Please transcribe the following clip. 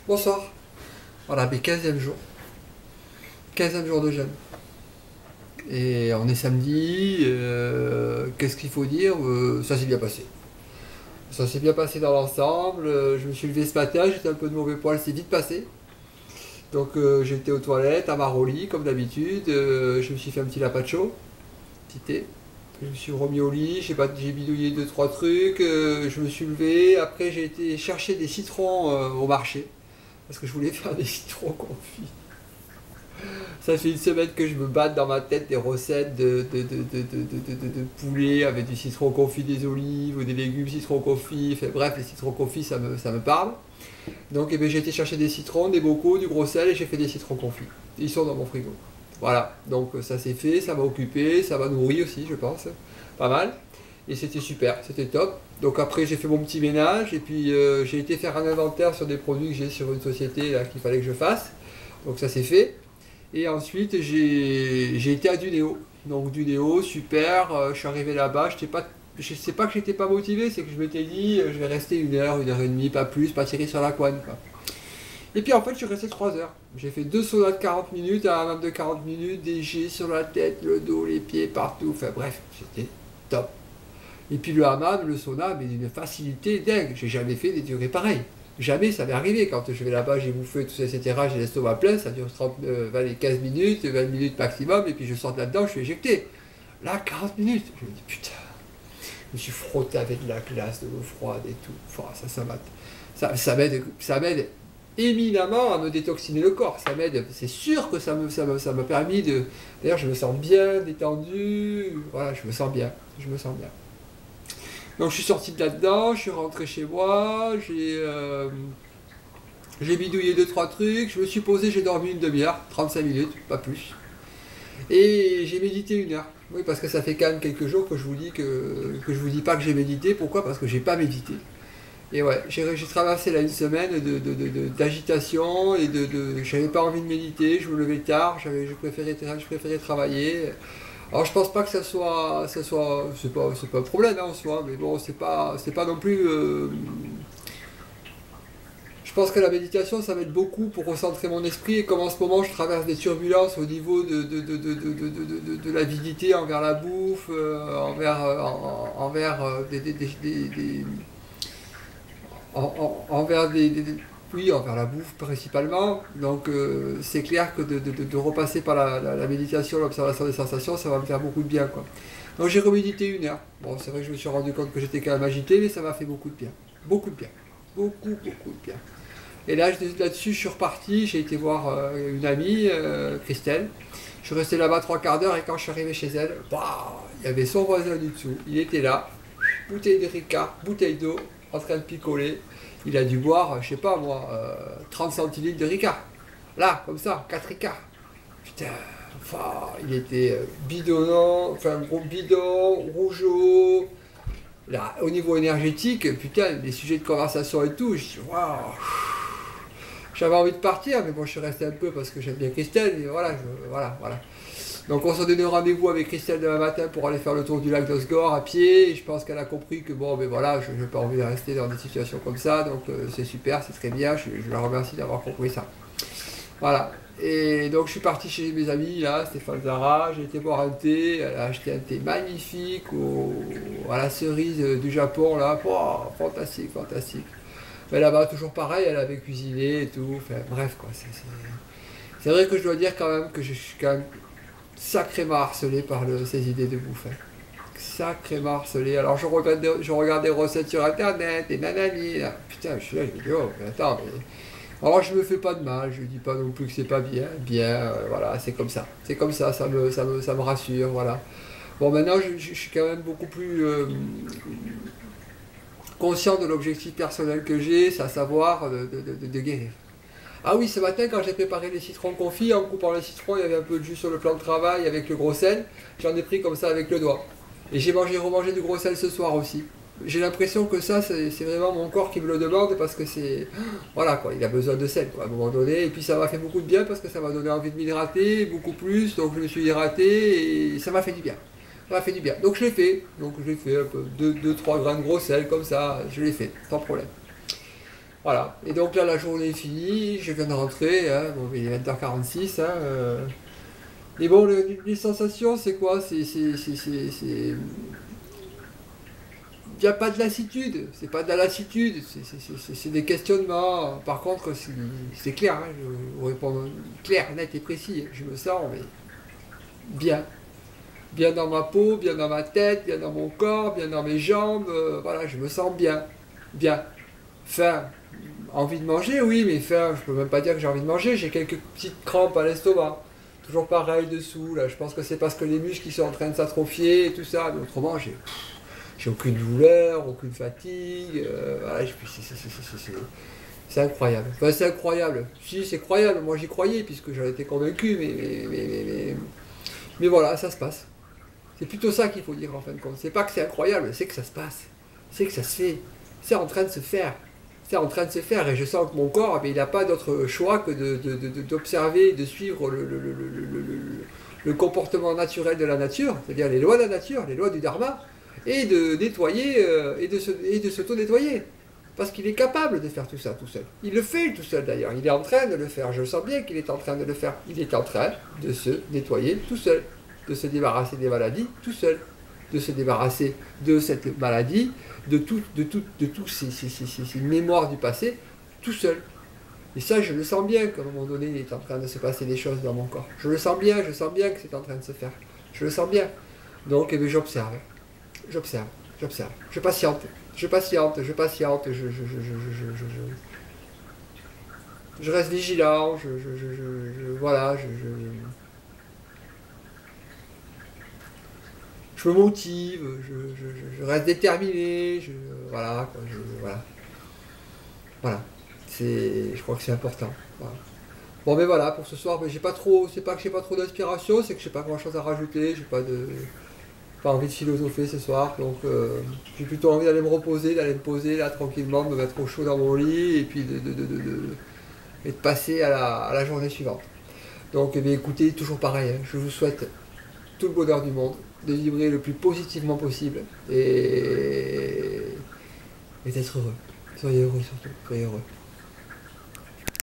Bonsoir. Voilà, mais 15e jour. 15e jour de jeûne. Et on est samedi. Qu'est-ce qu'il faut dire? Ça s'est bien passé. Ça s'est bien passé dans l'ensemble. Je me suis levé ce matin, j'étais un peu de mauvais poil, c'est vite passé. Donc j'étais aux toilettes, à Maroli, comme d'habitude. Je me suis fait un petit lapacho, petit thé. Je me suis remis au lit, j'ai bidouillé deux trois trucs. Je me suis levé. Après j'ai été chercher des citrons au marché. Parce que je voulais faire des citrons confits. Ça fait une semaine que je me batte dans ma tête des recettes de poulet avec du citron confit, des olives ou des légumes citron confit. Enfin, bref, les citrons confits, ça me parle. Donc eh bien, j'ai été chercher des citrons, des bocaux, du gros sel et j'ai fait des citrons confits. Ils sont dans mon frigo. Voilà, donc ça c'est fait, ça m'a occupé, ça m'a nourri aussi, je pense. Pas mal. Et c'était super, c'était top. Donc après j'ai fait mon petit ménage et puis j'ai été faire un inventaire sur des produits que j'ai sur une société là qu'il fallait que je fasse. Donc ça c'est fait. Et ensuite, j'ai été à Dunéo. Donc Dunéo, super. Je suis arrivé là-bas. Je sais pas que j'étais pas motivé, c'est que je m'étais dit, je vais rester une heure et demie, pas plus, pas tirer sur la couenne, quoi. Et puis en fait, je suis resté 3 heures. J'ai fait deux saunas de 40 minutes, un hammam de 40 minutes, des jets sur la tête, le dos, les pieds, partout. Enfin bref, c'était top. Et puis le hammam, le sauna, mais d'une facilité dingue. J'ai jamais fait des durées pareilles. Jamais ça m'est arrivé. Quand je vais là-bas, j'ai bouffé, tout ça, etc. J'ai l'estomac plein, ça dure 30, 20, 15 minutes, 20 minutes maximum, et puis je sors de là-dedans, je suis éjecté. Là, 40 minutes. Je me dis, putain, je me suis frotté avec de la glace, de l'eau froide et tout. Enfin, ça m'aide éminemment à me détoxiner le corps. Ça m'aide, c'est sûr que ça m'a permis de. D'ailleurs, je me sens bien, détendu. Voilà, je me sens bien. Je me sens bien. Donc je suis sorti de là-dedans, je suis rentré chez moi, j'ai bidouillé deux trois trucs, je me suis posé, j'ai dormi une demi-heure, 35 minutes, pas plus. Et j'ai médité une heure. Oui, parce que ça fait quand même quelques jours que je vous dis pas que j'ai médité. Pourquoi? Parce que j'ai pas médité. Et ouais, j'ai traversé là une semaine d'agitation et j'avais pas envie de méditer, je me levais tard, je préférais travailler. Alors je pense pas que c'est pas un problème hein, en soi, mais bon, c'est pas non plus. Je pense que la méditation, ça m'aide beaucoup pour recentrer mon esprit. Et comme en ce moment, je traverse des turbulences au niveau de l'avidité envers la bouffe, envers oui, envers la bouffe principalement. Donc c'est clair que de repasser par la méditation, l'observation des sensations, ça va me faire beaucoup de bien, quoi. Donc j'ai remédité une heure. Bon, c'est vrai que je me suis rendu compte que j'étais quand même agité, mais ça m'a fait beaucoup de bien. Beaucoup de bien. Beaucoup, beaucoup de bien. Et là-dessus, je suis reparti, j'ai été voir une amie, Christelle. Je suis resté là-bas trois quarts d'heure et quand je suis arrivé chez elle, bah, il y avait son voisin du dessous. Il était là, bouteille de Ricard, bouteille d'eau, en train de picoler. Il a dû boire, je sais pas moi, 30 centilitres de Ricard. Là, comme ça, 4 Ricards. Putain, enfin, il était bidonnant, enfin gros bidon, rougeau. Là, au niveau énergétique, putain, les sujets de conversation et tout, je dis waouh. J'avais envie de partir, mais bon, je suis resté un peu parce que j'aime bien Christelle, et voilà, voilà. Donc on s'est donné rendez-vous avec Christelle demain matin pour aller faire le tour du lac d'Osgore à pied, et je pense qu'elle a compris que bon, mais voilà, je n'ai pas envie de rester dans des situations comme ça, donc c'est super, c'est très bien, je la remercie d'avoir compris ça. Voilà. Et donc je suis parti chez mes amis, là, Stéphane Zara, j'ai été boire un thé, elle a acheté un thé magnifique à la cerise du Japon, là, oh, fantastique, fantastique. Mais là-bas, toujours pareil, elle avait cuisiné et tout. Enfin, bref, quoi. C'est vrai que je dois dire quand même que je suis quand même sacrément harcelé par ces idées de bouffe, hein. Sacrément harcelé. Alors, je regarde des recettes sur internet, et nanani. Là. Putain, je suis là, je me dis, oh, mais attends, mais. Alors, je me fais pas de mal, je dis pas non plus que c'est pas bien. Bien, voilà, c'est comme ça. C'est comme ça me rassure, voilà. Bon, maintenant, je suis quand même beaucoup plus. Conscient de l'objectif personnel que j'ai, c'est à savoir de guérir. Ah oui, ce matin, quand j'ai préparé les citrons confits, en coupant les citrons, il y avait un peu de jus sur le plan de travail avec le gros sel. J'en ai pris comme ça avec le doigt. Et j'ai remangé du gros sel ce soir aussi. J'ai l'impression que ça, c'est vraiment mon corps qui me le demande parce que c'est. Voilà quoi, il a besoin de sel quoi, à un moment donné. Et puis ça m'a fait beaucoup de bien parce que ça m'a donné envie de m'hydrater, beaucoup plus. Donc je me suis hydraté et ça m'a fait du bien. Ça m'a fait du bien. Donc je l'ai fait. Donc je l'ai fait un peu 2-3 grains de gros sel comme ça. Je l'ai fait, sans problème. Voilà. Et donc là, la journée est finie, je viens de rentrer, hein, bon, il est 20h46, hein, mais bon, les sensations, c'est quoi? Il n'y a pas de lassitude, c'est pas de la lassitude, c'est des questionnements. Par contre, c'est clair, hein, je vous réponds clair, net et précis. Je me sens mais bien. Bien dans ma peau, bien dans ma tête, bien dans mon corps, bien dans mes jambes. Voilà, je me sens bien. Bien. Faim. Envie de manger, oui, mais faim, je peux même pas dire que j'ai envie de manger. J'ai quelques petites crampes à l'estomac. Toujours pareil dessous, là. Je pense que c'est parce que les muscles qui sont en train de s'atrophier et tout ça. Mais autrement, j'ai aucune douleur, aucune fatigue. Voilà, c'est incroyable. Enfin, c'est incroyable. Si, c'est croyable. Moi, j'y croyais puisque j'en étais convaincu. Mais voilà, ça se passe. C'est plutôt ça qu'il faut dire en fin de compte. C'est pas que c'est incroyable, c'est que ça se passe. C'est que ça se fait. C'est en train de se faire. C'est en train de se faire. Et je sens que mon corps, il n'a pas d'autre choix que d'observer, de suivre le comportement naturel de la nature, c'est-à-dire les lois de la nature, les lois du dharma, et de nettoyer et de s'auto-nettoyer. Parce qu'il est capable de faire tout ça tout seul. Il le fait tout seul d'ailleurs. Il est en train de le faire. Je sens bien qu'il est en train de le faire. Il est en train de se nettoyer tout seul. De se débarrasser des maladies tout seul. De se débarrasser de cette maladie, de toutes ces mémoires du passé, tout seul. Et ça, je le sens bien qu'à un moment donné, il est en train de se passer des choses dans mon corps. Je le sens bien que c'est en train de se faire. Je le sens bien. Donc, eh bien, j'observe. J'observe. J'observe. Je patiente. Je patiente. Je patiente. Je reste vigilant. Voilà. Je me motive. Je reste déterminé. Voilà. Voilà. Voilà. Je crois que c'est important. Voilà. Bon, mais voilà, pour ce soir, j'ai pas trop, c'est pas que j'ai pas trop d'inspiration, c'est que j'ai pas grand chose à rajouter, j'ai pas envie de philosopher ce soir, donc j'ai plutôt envie d'aller me reposer, d'aller me poser là tranquillement, de me mettre au chaud dans mon lit et puis de passer à la journée suivante. Donc, eh bien, écoutez, toujours pareil, hein, je vous souhaite tout le bonheur du monde, de vibrer le plus positivement possible et d'être heureux. Soyez heureux surtout, soyez heureux.